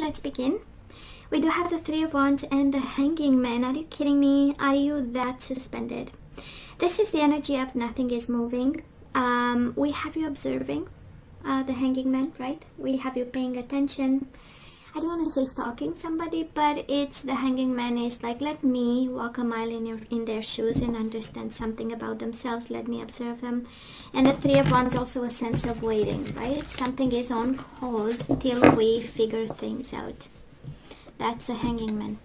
let's begin. We do have the Three of Wands and the Hanging Man. Are you kidding me? Are you that suspended? This is the energy of nothing is moving. We have you observing the Hanging Man, right? We have you paying attention. I don't want to say stalking somebody, but it's the Hanging Man is like, let me walk a mile in their shoes and understand something about themselves. Let me observe them. And the Three of Wands also a sense of waiting, right? Something is on hold till we figure things out. That's the Hanging Man.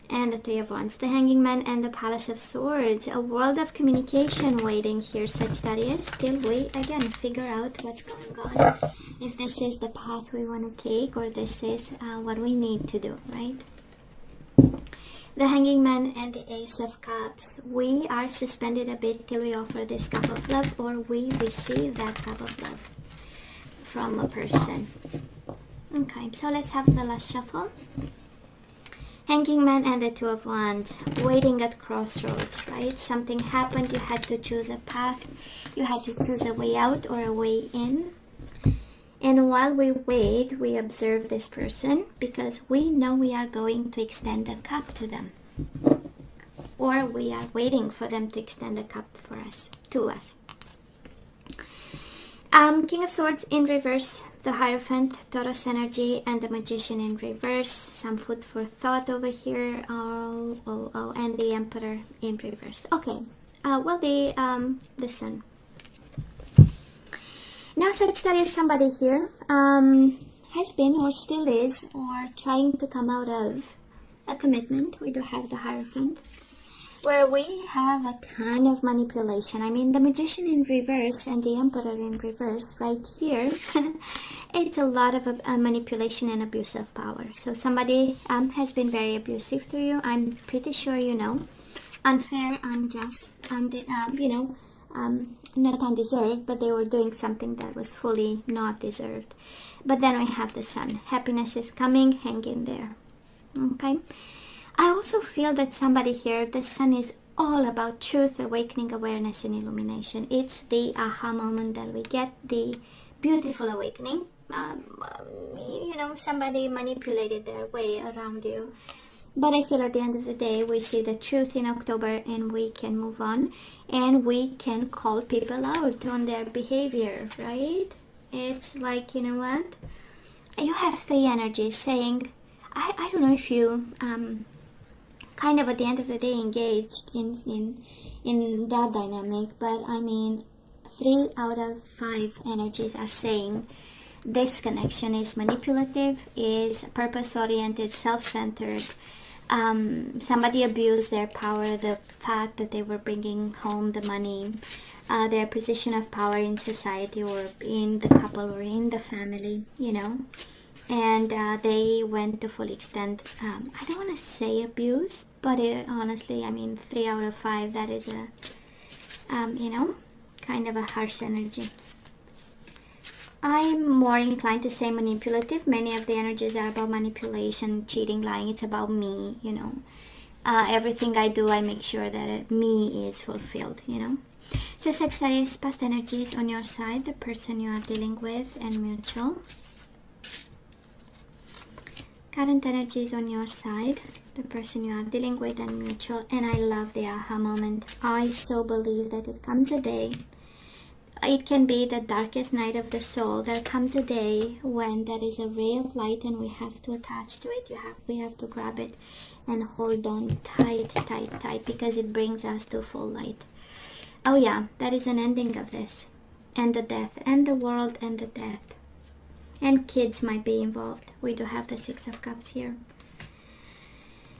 And the Three of Wands, the Hanging Man and the Palace of Swords. A world of communication waiting here, Sagittarius. Till we, again, figure out what's going on. If this is the path we want to take or this is what we need to do, right? The Hanging Man and the Ace of Cups. We are suspended a bit till we offer this cup of love or we receive that cup of love from a person. Okay, so let's have the last shuffle. Hanging Man and the Two of Wands, waiting at crossroads, right? Something happened, you had to choose a path, you had to choose a way out or a way in. And while we wait, we observe this person because we know we are going to extend a cup to them. Or we are waiting for them to extend a cup for us, to us. King of Swords in reverse, the Hierophant, Taurus energy, and the Magician in reverse. Some food for thought over here. And the Emperor in reverse. Okay, well, the Sun. Now, Sagittarius, somebody here has been or still is or trying to come out of a commitment. We do have the Hierophant, where we have a ton of manipulation. I mean, the Magician in reverse and the Emperor in reverse right here. It's a lot of manipulation and abuse of power. So somebody has been very abusive to you. I'm pretty sure you know. Unfair, unjust, not undeserved, but they were doing something that was fully not deserved. But then we have the Sun. Happiness is coming, hang in there. Okay. I also feel that somebody here, the Sun is all about truth, awakening, awareness, and illumination. It's the aha moment that we get, the beautiful awakening. Somebody manipulated their way around you. But I feel at the end of the day, we see the truth in October and we can move on. And we can call people out on their behavior, right? It's like, you know what? You have three energies saying, I don't know if you... kind of at the end of the day engaged in that dynamic, but I mean 3 out of 5 energies are saying this connection is manipulative, is purpose-oriented, self-centered. Somebody abused their power, the fact that they were bringing home the money, their position of power in society or in the couple or in the family, and they went to full extent. I don't want to say abuse, but honestly, I mean, 3 out of 5, that is a, kind of a harsh energy. I'm more inclined to say manipulative. Many of the energies are about manipulation, cheating, lying. It's about me, Everything I do, I make sure that me is fulfilled, So Sagittarius, past energies on your side, the person you are dealing with, and mutual. Current energies on your side, the person you are dealing with, and mutual. And I love the aha moment. I so believe that it comes a day. It can be the darkest night of the soul. There comes a day when there is a ray of light and we have to attach to it. We have to grab it and hold on tight, because it brings us to full light. Oh yeah, that is an ending of this. And the death, and the world, and the death. And kids might be involved. We do have the 6 of Cups here.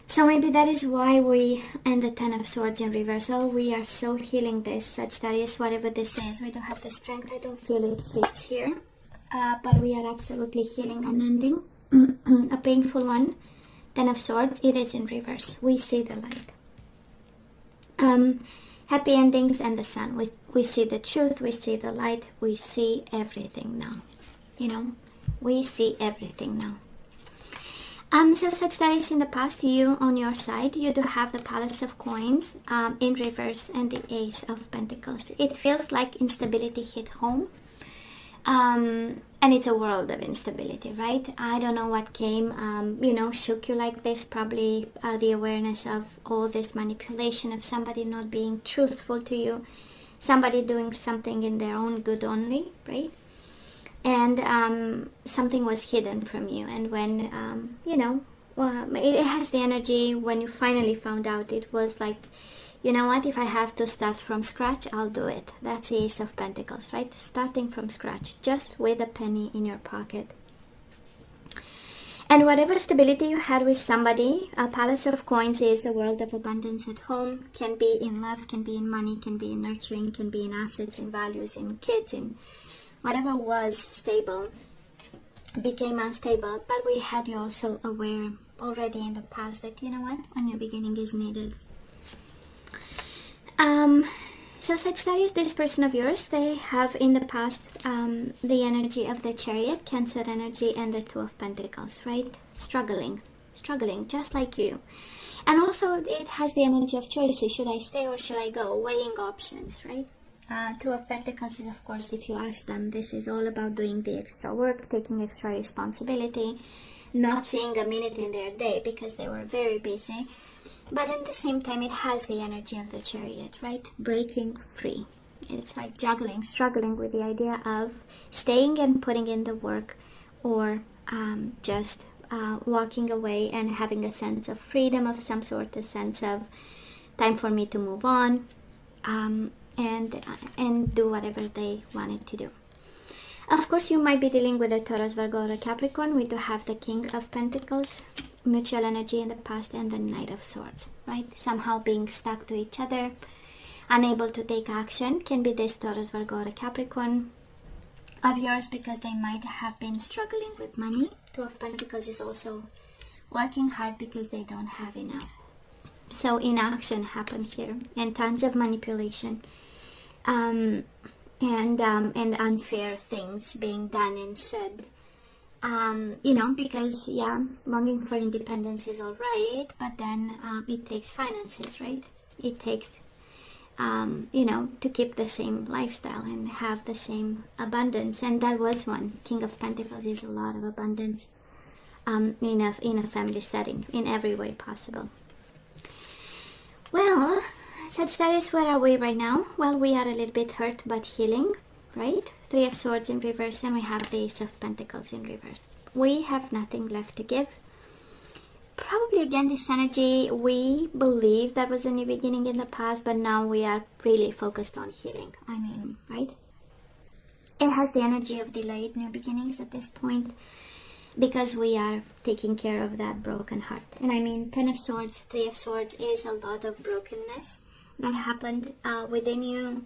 So maybe that is why we, and the 10 of Swords in reversal, we are so healing this, Sagittarius, whatever this is. We don't have the strength. I don't feel it fits here. But we are absolutely healing an ending. A painful one. 10 of Swords, it is in reverse. We see the light. Happy endings and the Sun. We see the truth. We see the light. We see everything now. We see everything now. So Sagittarius, in the past, you on your side, you do have the Palace of Coins in reverse and the Ace of Pentacles. It feels like instability hit home. And it's a world of instability, right? I don't know what came, shook you like this. Probably the awareness of all this manipulation, of somebody not being truthful to you, somebody doing something in their own good only, right? And something was hidden from you. And when, it has the energy, when you finally found out, it was like, you know what, if I have to start from scratch, I'll do it. That's the Ace of Pentacles, right? Starting from scratch, just with a penny in your pocket. And whatever stability you had with somebody, a Palace of Coins is a world of abundance at home. Can be in love, can be in money, can be in nurturing, can be in assets, in values, in kids, in whatever was stable became unstable. But we had you also aware already in the past that, you know what, a new beginning is needed. So Sagittarius, this person of yours, they have in the past the energy of the Chariot, Cancer energy, and the Two of Pentacles, right? Struggling, just like you. And also it has the energy of choices. Should I stay or should I go? Weighing options, right? Two of Pentacles is, of course, if you ask them, this is all about doing the extra work, taking extra responsibility, not seeing a minute in their day because they were very busy. But at the same time, it has the energy of the Chariot, right? Breaking free. It's like juggling, struggling with the idea of staying and putting in the work, or just walking away and having a sense of freedom of some sort, a sense of time for me to move on, and do whatever they wanted to do. Of course, you might be dealing with a Taurus, Virgo, or a Capricorn. We do have the King of Pentacles, mutual energy in the past, and the Knight of Swords, right? Somehow being stuck to each other, unable to take action. Can be this Taurus, Virgo, or a Capricorn of yours, because they might have been struggling with money. Two of Pentacles is also working hard because they don't have enough. So inaction happened here, and tons of manipulation, and unfair things being done and said. Because, longing for independence is all right, but then it takes finances, right? It takes, to keep the same lifestyle and have the same abundance. And that was one. King of Pentacles is a lot of abundance in a family setting, in every way possible. Well, Sagittarius, where are we right now? Well, we are a little bit hurt, but healing, right? Three of Swords in reverse, and we have the Ace of Pentacles in reverse. We have nothing left to give. Probably again this energy, we believe that was a new beginning in the past, but now we are really focused on healing. Right? It has the energy of delayed new beginnings at this point, because we are taking care of that broken heart. And Ten of Swords, Three of Swords is a lot of brokenness that happened within you.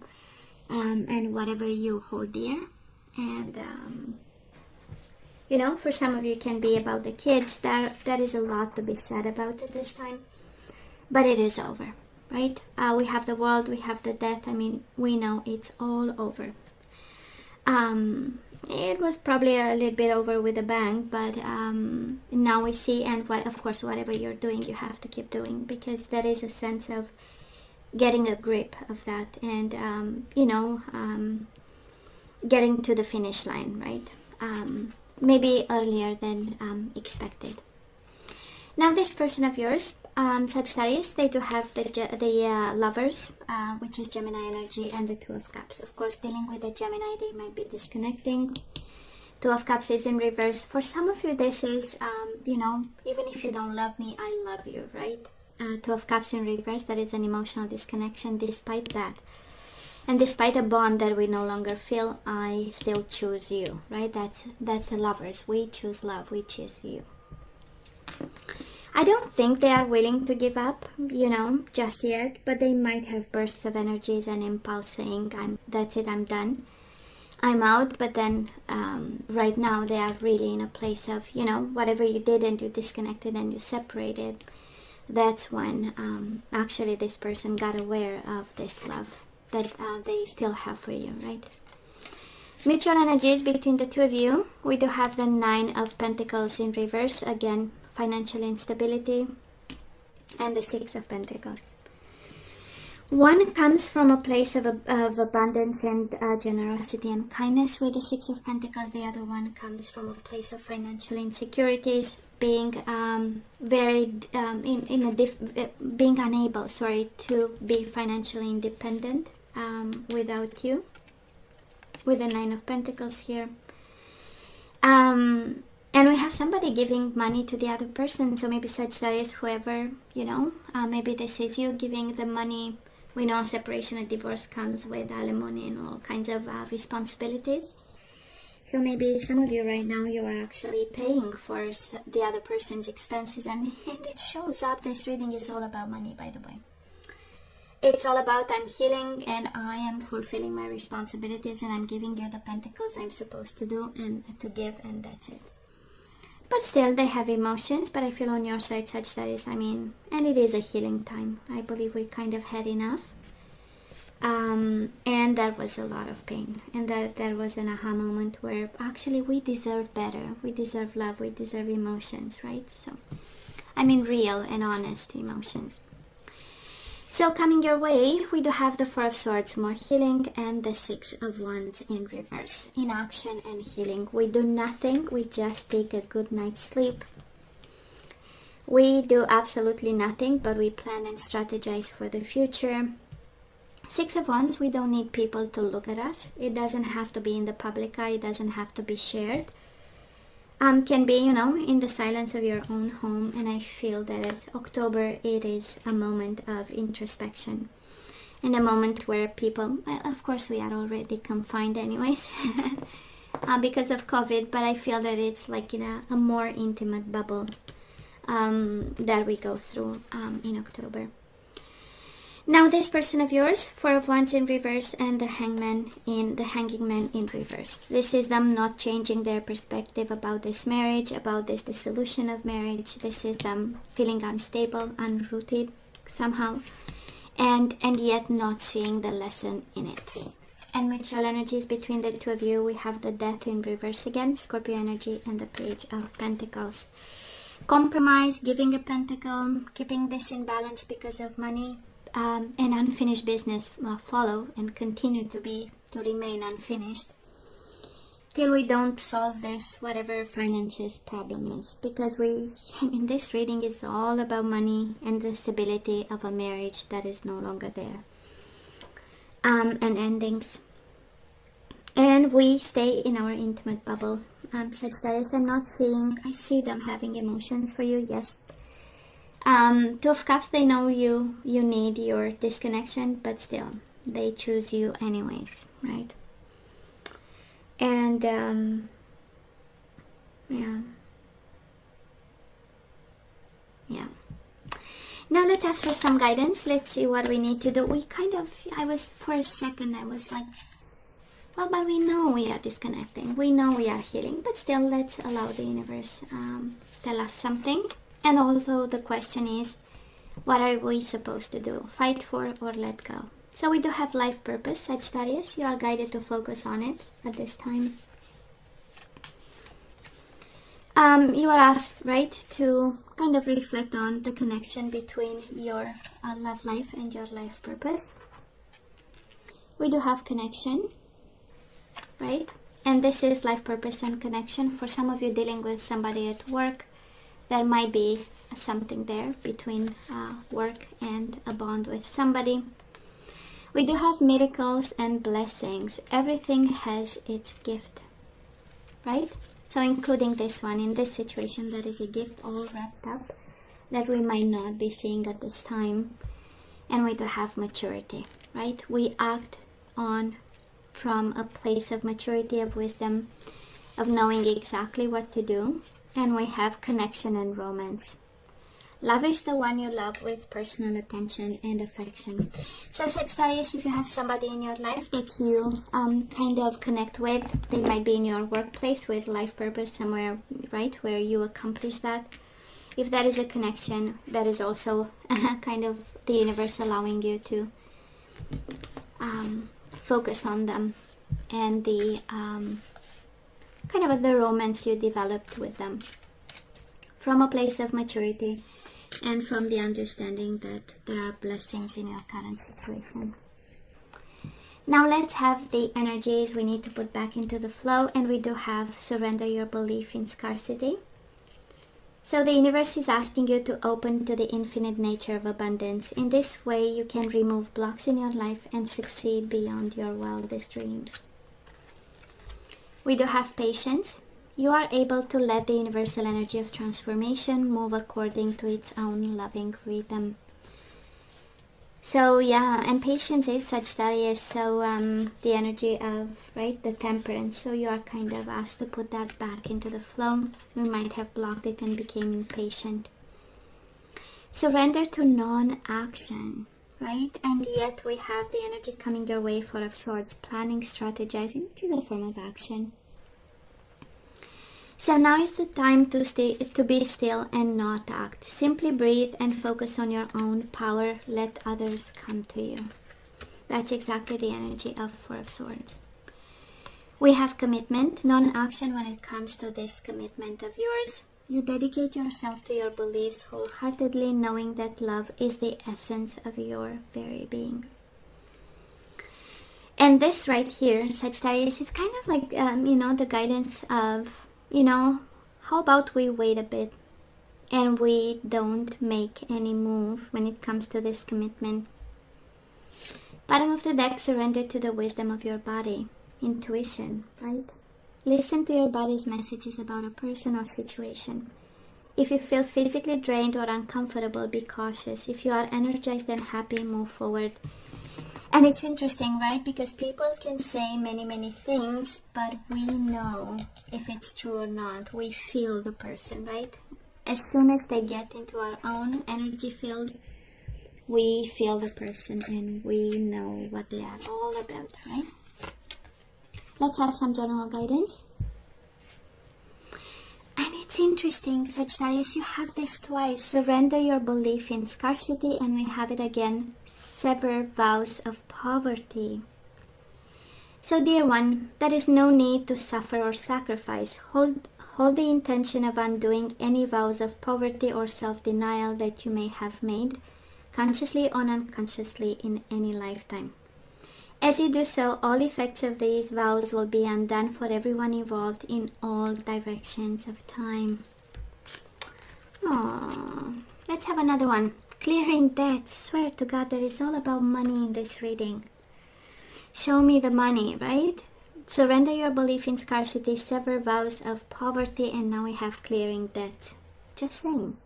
And whatever you hold dear, and for some of you can be about the kids. That is a lot to be said about at this time, but it is over, right? We have the world, we have the death. We know it's all over. It was probably a little bit over with a bang, but now we see, and of course whatever you're doing, you have to keep doing, because there is a sense of getting a grip of that, and getting to the finish line, right? Maybe earlier than expected. Now this person of yours, Sagittarius, they do have the Lovers, which is Gemini energy, and the Two of Cups. Of course, dealing with the Gemini, they might be disconnecting. Two of Cups is in reverse. For some of you, this is, even if you don't love me, I love you, right? Two of Cups in reverse, that is an emotional disconnection. Despite that, and despite a bond that we no longer feel, I still choose you, right? That's the Lovers. We choose love, we choose you. I don't think they are willing to give up, just yet, but they might have bursts of energies and impulse saying, that's it, I'm done, I'm out. But then right now they are really in a place of, whatever you did and you disconnected and you separated, that's when actually this person got aware of this love that they still have for you, right? Mutual energies between the two of you. We do have the Nine of Pentacles in reverse, again financial instability, and the Six of Pentacles. One comes from a place of abundance and generosity and kindness with the Six of Pentacles. The other one comes from a place of financial insecurities, being being unable, to be financially independent without you, with the Nine of Pentacles here. And we have somebody giving money to the other person. So maybe Sagittarius, whoever, maybe this is you giving the money. We know separation and divorce comes with alimony and all kinds of responsibilities. So maybe some of you right now, you are actually paying for the other person's expenses. And it shows up. This reading is all about money, by the way. It's all about I'm healing and I am fulfilling my responsibilities and I'm giving you the pentacles I'm supposed to do and to give, and that's it. But still, they have emotions, but I feel on your side, Sagittarius, and it is a healing time. I believe we kind of had enough. And that was a lot of pain. And that was an aha moment where actually we deserve better. We deserve love. We deserve emotions, right? So, real and honest emotions. So coming your way, we do have the Four of Swords, more healing, and the Six of Wands in reverse. Inaction and healing. We do nothing. We just take a good night's sleep. We do absolutely nothing, but we plan and strategize for the future. Six of Wands, we don't need people to look at us. It doesn't have to be in the public eye. It doesn't have to be shared. Can be, in the silence of your own home. And I feel that October, it is a moment of introspection. And a moment where people, of course we are already confined anyways, because of COVID. But I feel that it's like in a more intimate bubble that we go through in October. Now this person of yours, Four of Wands in reverse and the Hanging Man in reverse. This is them not changing their perspective about this marriage, about this dissolution of marriage. This is them feeling unstable, unrooted somehow, and yet not seeing the lesson in it. And mutual energies between the two of you, we have the Death in reverse again, Scorpio energy, and the Page of Pentacles. Compromise, giving a pentacle, keeping this in balance because of money. And unfinished business follow and continue to remain unfinished till we don't solve this, whatever finances problem is. Because this reading is all about money and the stability of a marriage that is no longer there. And endings. And we stay in our intimate bubble. Sagittarius, I see them having emotions for you, yes. Two of Cups, they know you need your disconnection, but still, they choose you anyways, right? And, yeah. Now let's ask for some guidance. Let's see what we need to do. For a second, I was like, well, but we know we are disconnecting. We know we are healing, but still, let's allow the universe tell us something. And also the question is, what are we supposed to do? Fight for or let go? So we do have life purpose, Sagittarius. You are guided to focus on it at this time. You are asked, right, to kind of reflect on the connection between your love life and your life purpose. We do have connection, right? And this is life purpose and connection. For some of you dealing with somebody at work, there might be something there between work and a bond with somebody. We do have miracles and blessings. Everything has its gift, right? So including this one, in this situation, that is a gift all wrapped up that we might not be seeing at this time. And we do have maturity, right? We act from a place of maturity, of wisdom, of knowing exactly what to do. And we have connection and romance. Love is the one you love with personal attention and affection. So Sagittarius, if you have somebody in your life that you kind of connect with, they might be in your workplace with life purpose somewhere, right, where you accomplish that. If that is a connection, that is also kind of the universe allowing you to focus on them and the kind of the romance you developed with them from a place of maturity. and from the understanding that there are blessings in your current situation. Now let's have the energies we need to put back into the flow, and we do have surrender your belief in scarcity. So the universe is asking you to open to the infinite nature of abundance. In this way, you can remove blocks in your life and succeed beyond your wildest dreams. We do have patience. You are able to let the universal energy of transformation move according to its own loving rhythm. So yeah, and patience is Sagittarius, so the energy of, right, the temperance. So you are kind of asked to put that back into the flow. You might have blocked it and became impatient. Surrender to non-action, right? And yet we have the energy coming your way, Four of Swords, planning, strategizing, which is a form of action. So now is the time to be still and not act. Simply breathe and focus on your own power. Let others come to you. That's exactly the energy of Four of Swords. We have commitment, non-action when it comes to this commitment of yours. You dedicate yourself to your beliefs wholeheartedly, knowing that love is the essence of your very being. And this right here, Sagittarius, is kind of like, the guidance of, how about we wait a bit and we don't make any move when it comes to this commitment. Bottom of the deck, surrender to the wisdom of your body. Intuition, right? Listen to your body's messages about a person or situation. If you feel physically drained or uncomfortable, be cautious. If you are energized and happy, move forward. And it's interesting, right? Because people can say many things, but we know if it's true or not. We feel the person, right? As soon as they get into our own energy field, we feel the person and we know what they are all about, right? Let's have some general guidance. And it's interesting, Sagittarius, you have this twice. Surrender your belief in scarcity, and we have it again. Sever vows of poverty. So dear one, there is no need to suffer or sacrifice. Hold the intention of undoing any vows of poverty or self-denial that you may have made, consciously or unconsciously, in any lifetime. As you do so, all effects of these vows will be undone for everyone involved in all directions of time. Aww. Let's have another one. Clearing debts. Swear to God that it's all about money in this reading. Show me the money, right? Surrender your belief in scarcity, sever vows of poverty, and now we have clearing debt. Just saying.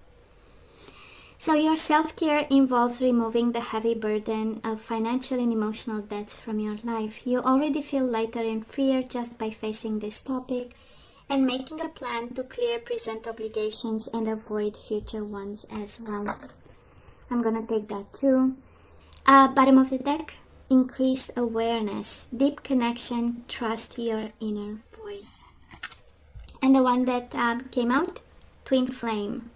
So your self-care involves removing the heavy burden of financial and emotional debts from your life. You already feel lighter and freer just by facing this topic and making a plan to clear present obligations and avoid future ones as well. I'm gonna take that too. Bottom of the deck, increased awareness, deep connection, trust your inner voice. And the one that came out, twin flame.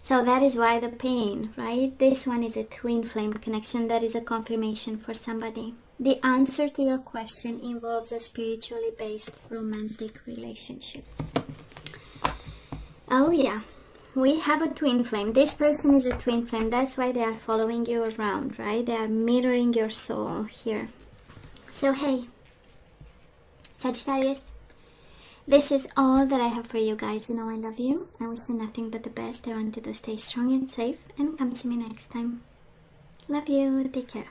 So that is why the pain, right? This one is a twin flame connection. That is a confirmation for somebody. The answer to your question involves a spiritually based romantic relationship. Oh yeah, we have a twin flame. This person is a twin flame. That's why they are following you around, right? They are mirroring your soul here. So hey, Sagittarius, this is all that I have for you guys. You know I love you. I wish you nothing but the best. I want you to stay strong and safe, and come see me next time. Love you. Take care.